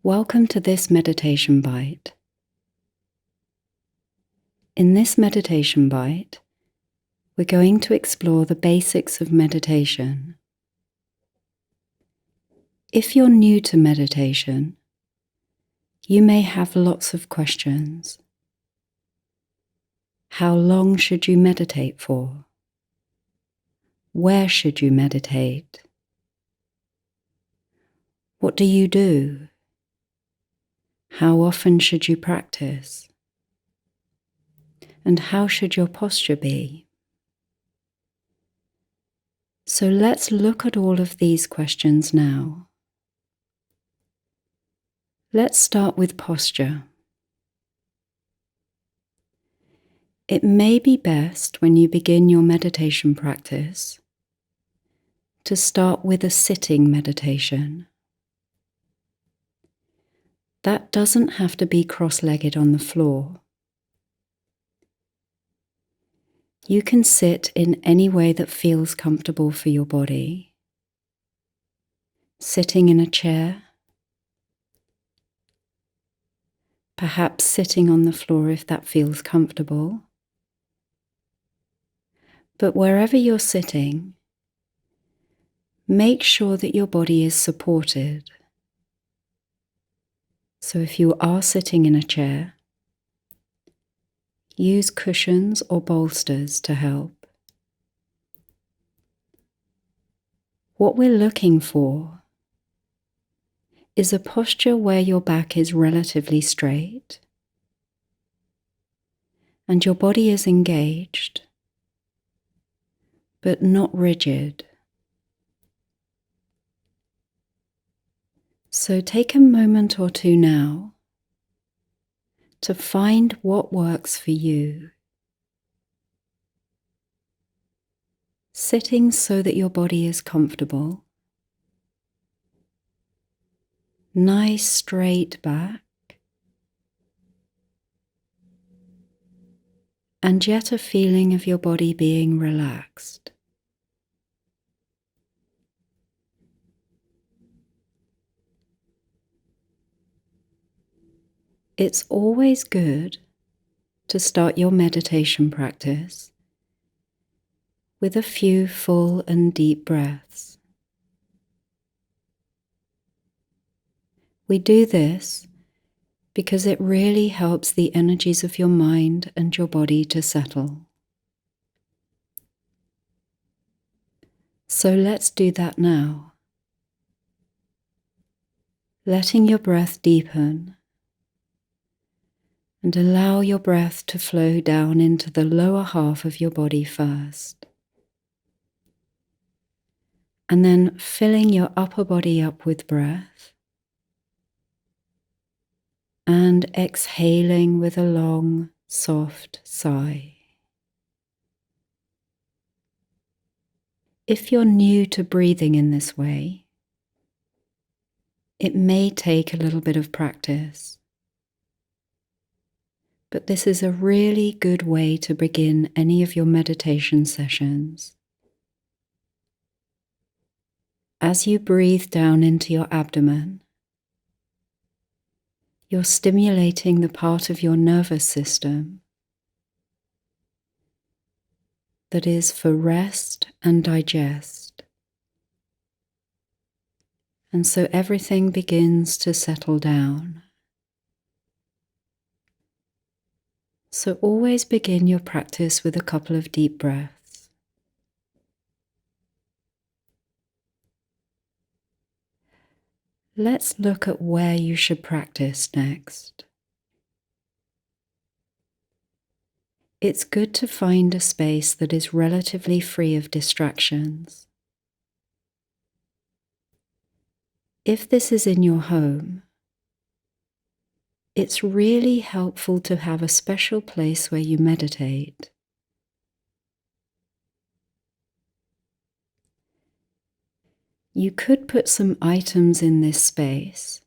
Welcome to this meditation bite. In this meditation bite, we're going to explore the basics of meditation. If you're new to meditation, you may have lots of questions. How long should you meditate for? Where should you meditate? What do you do? How often should you practice? And how should your posture be? So let's look at all of these questions now. Let's start with posture. It may be best when you begin your meditation practice to start with a sitting meditation. That doesn't have to be cross-legged on the floor. You can sit in any way that feels comfortable for your body. Sitting in a chair, perhaps sitting on the floor if that feels comfortable. But wherever you're sitting, make sure that your body is supported. So if you are sitting in a chair, use cushions or bolsters to help. What we're looking for is a posture where your back is relatively straight and your body is engaged, but not rigid. So take a moment or two now to find what works for you. Sitting so that your body is comfortable. Nice straight back. And yet a feeling of your body being relaxed. It's always good to start your meditation practice with a few full and deep breaths. We do this because it really helps the energies of your mind and your body to settle. So let's do that now. Letting your breath deepen and allow your breath to flow down into the lower half of your body first. And then filling your upper body up with breath and exhaling with a long, soft sigh. If you're new to breathing in this way, it may take a little bit of practice. But this is a really good way to begin any of your meditation sessions. As you breathe down into your abdomen, you're stimulating the part of your nervous system that is for rest and digest. And so everything begins to settle down. So always begin your practice with a couple of deep breaths. Let's look at where you should practice next. It's good to find a space that is relatively free of distractions. If this is in your home, it's really helpful to have a special place where you meditate. You could put some items in this space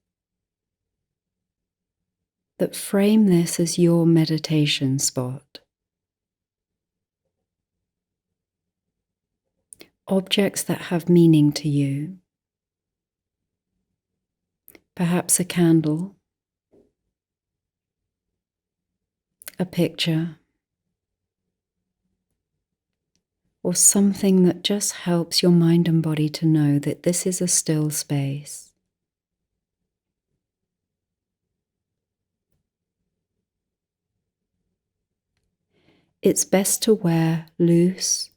that frame this as your meditation spot. Objects that have meaning to you. Perhaps a candle, a picture, or something that just helps your mind and body to know that this is a still space. It's best to wear loose,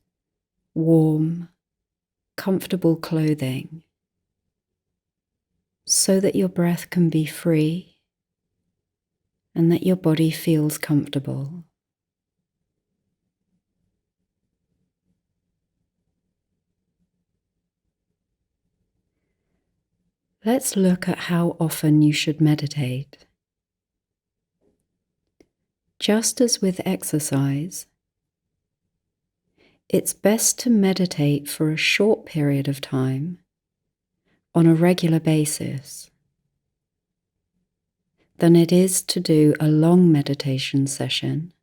warm, comfortable clothing so that your breath can be free and that your body feels comfortable. Let's look at how often you should meditate. Just as with exercise, it's best to meditate for a short period of time on a regular basis than it is to do a long meditation session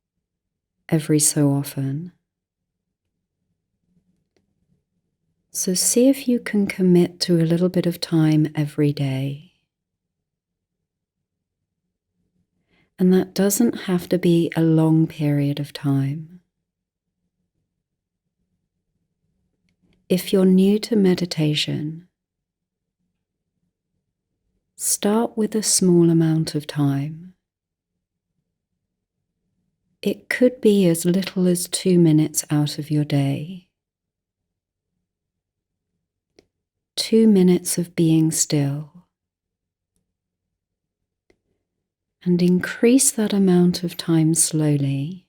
every so often. So see if you can commit to a little bit of time every day. And that doesn't have to be a long period of time. If you're new to meditation, start with a small amount of time. It could be as little as 2 minutes out of your day. 2 minutes of being still. And increase that amount of time slowly.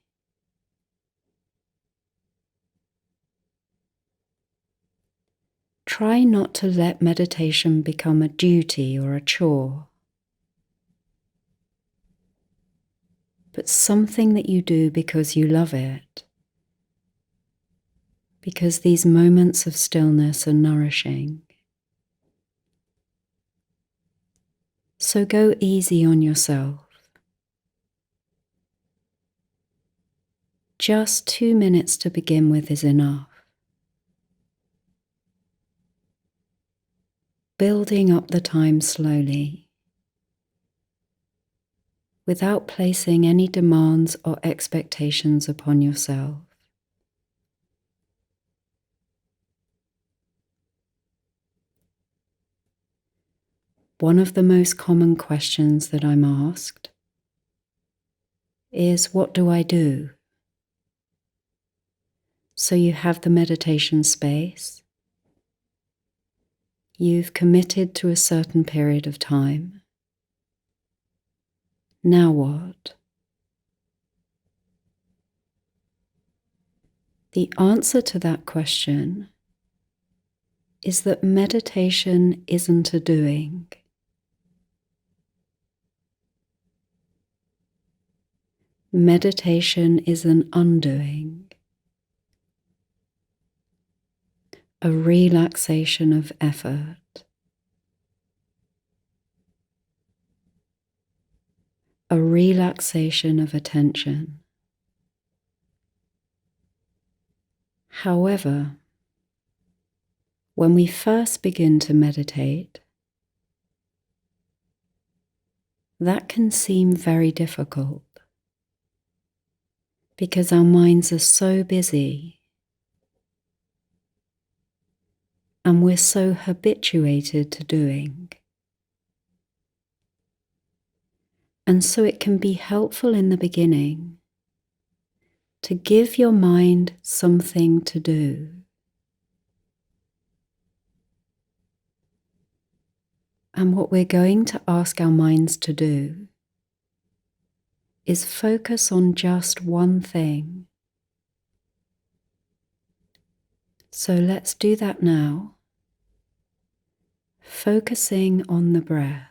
Try not to let meditation become a duty or a chore, but something that you do because you love it, because these moments of stillness are nourishing. So go easy on yourself. Just 2 minutes to begin with is enough. Building up the time slowly, without placing any demands or expectations upon yourself. One of the most common questions that I'm asked is, what do I do? So you have the meditation space. You've committed to a certain period of time. Now what? The answer to that question is that meditation isn't a doing. Meditation is an undoing, a relaxation of effort, a relaxation of attention. However, when we first begin to meditate, that can seem very difficult because our minds are so busy and we're so habituated to doing. And so it can be helpful in the beginning to give your mind something to do. And what we're going to ask our minds to do is focus on just one thing. So let's do that now, focusing on the breath.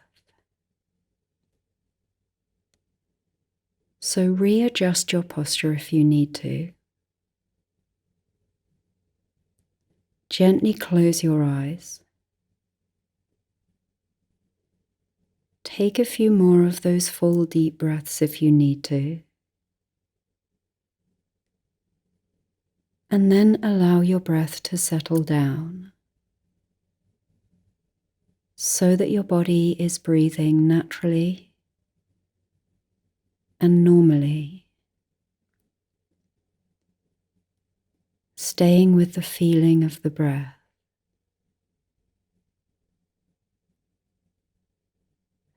So readjust your posture if you need to. Gently close your eyes. Take a few more of those full deep breaths if you need to. And then allow your breath to settle down. so that your body is breathing naturally and normally, staying with the feeling of the breath.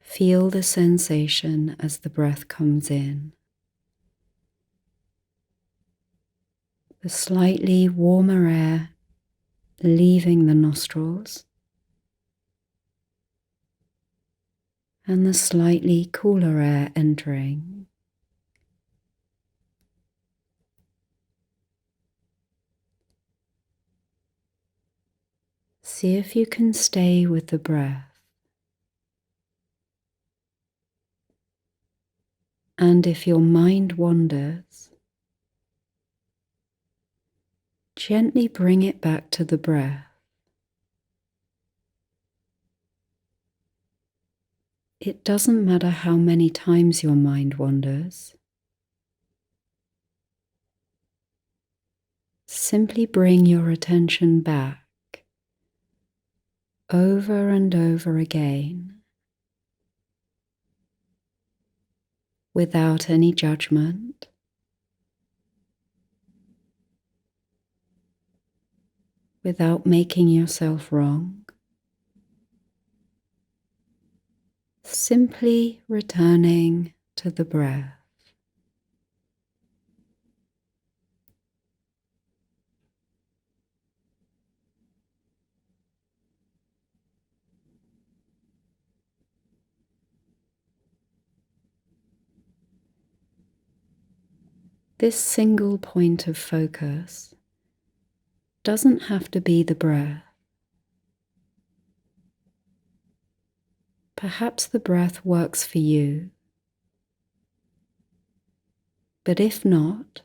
Feel the sensation as the breath comes in. The slightly warmer air leaving the nostrils and the slightly cooler air entering. See if you can stay with the breath. And if your mind wanders, gently bring it back to the breath. It doesn't matter how many times your mind wanders. Simply bring your attention back over and over again without any judgment, without making yourself wrong. Simply returning to the breath. This single point of focus doesn't have to be the breath. Perhaps the breath works for you, but if not,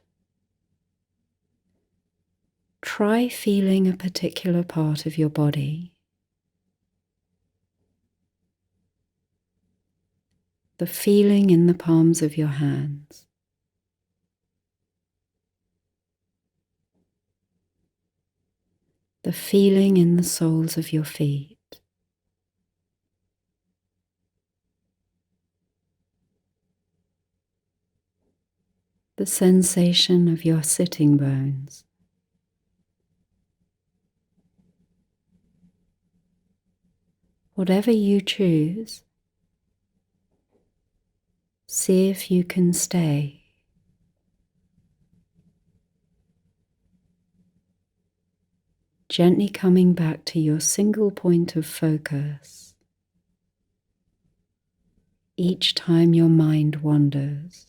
try feeling a particular part of your body. The feeling in the palms of your hands. The feeling in the soles of your feet. The sensation of your sitting bones. Whatever you choose, see if you can stay. Gently coming back to your single point of focus each time your mind wanders.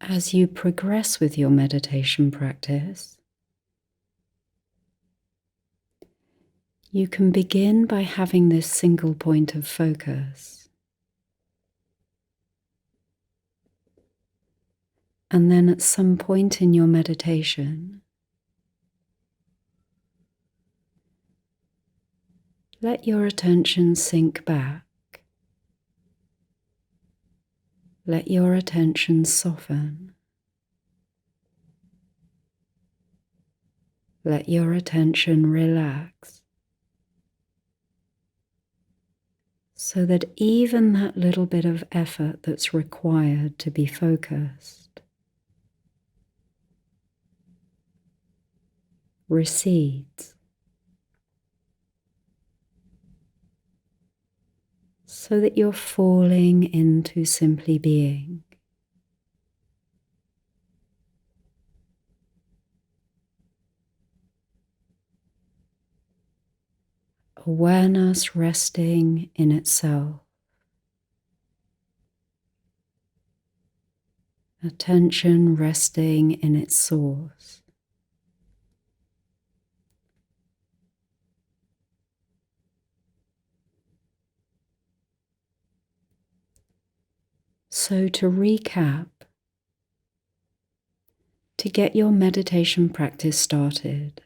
As you progress with your meditation practice, you can begin by having this single point of focus, and then at some point in your meditation, let your attention sink back. Let your attention soften. Let your attention relax, so that even that little bit of effort that's required to be focused recedes, so that you're falling into simply being. Awareness resting in itself. Attention resting in its source. So to recap, to get your meditation practice started,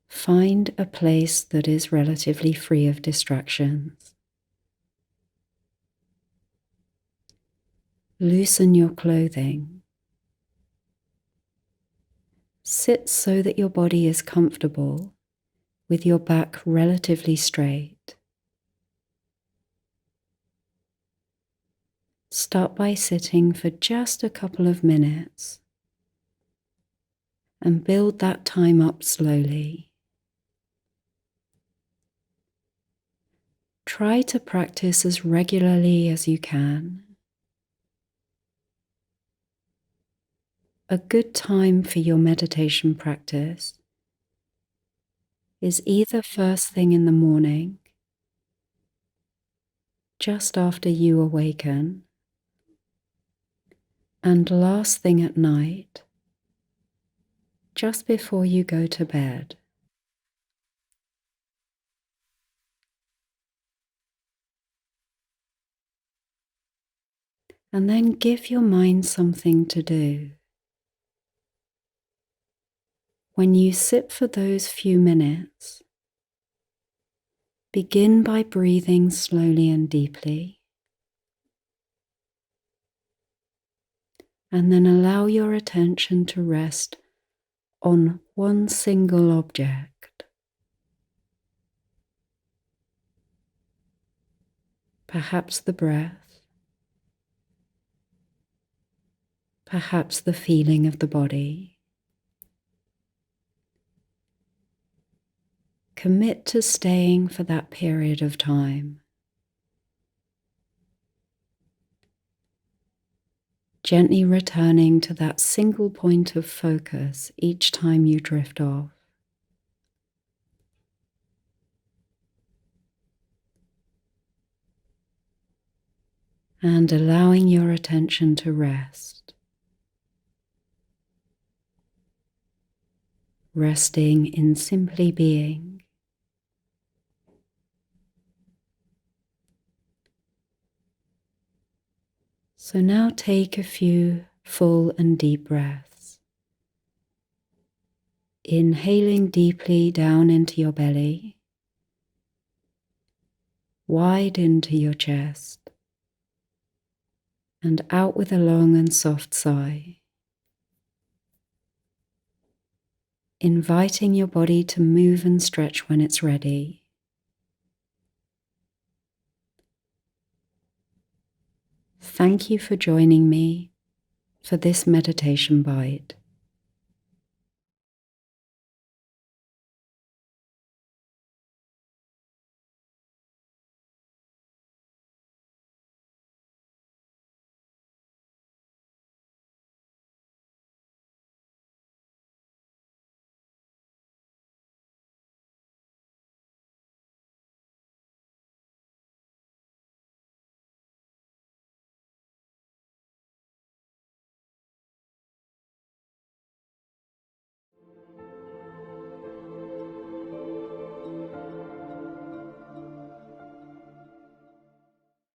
find a place that is relatively free of distractions. Loosen your clothing. Sit so that your body is comfortable with your back relatively straight. Start by sitting for just a couple of minutes and build that time up slowly. Try to practice as regularly as you can. A good time for your meditation practice is either first thing in the morning, just after you awaken, and last thing at night, just before you go to bed. And then give your mind something to do. When you sit for those few minutes, begin by breathing slowly and deeply, and then allow your attention to rest on one single object. Perhaps the breath, perhaps the feeling of the body. Commit to staying for that period of time. Gently returning to that single point of focus each time you drift off. And allowing your attention to rest. Resting in simply being. So now take a few full and deep breaths. Inhaling deeply down into your belly, wide into your chest, and out with a long and soft sigh. Inviting your body to move and stretch when it's ready. Thank you for joining me for this meditation bite.